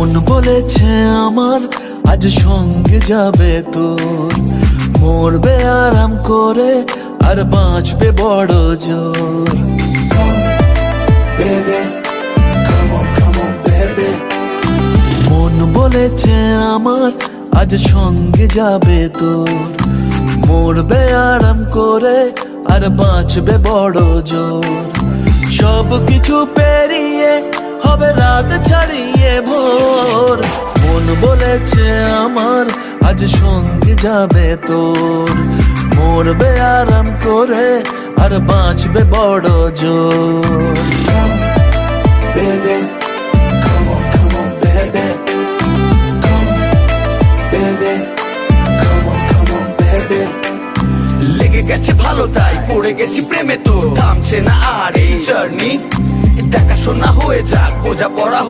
মন বলেছে আমার আজ সঙ্গে যাবে তোর, মরবে আরাম করে আর বাঁচবে বড় জোর। মন বলেছে আমার আজ সঙ্গে যাবে তোর, মরবে আরাম করে আর বাঁচবে বড় জোর। সব কিছু পেরিয়ে হবে রাত ছাড়িয়ে ভোর। মন বলেছে আমার আজ সঙ্গে যাবে তোর, মরবে আরাম করে আর বাঁচবে বড় জোর। লেগে গেছে ভালো তাই পড়ে গেছি প্রেমে, তো থামছে না আর এই জার্নি। দেখাশোনা হয়ে যাক, বোঝা পড়া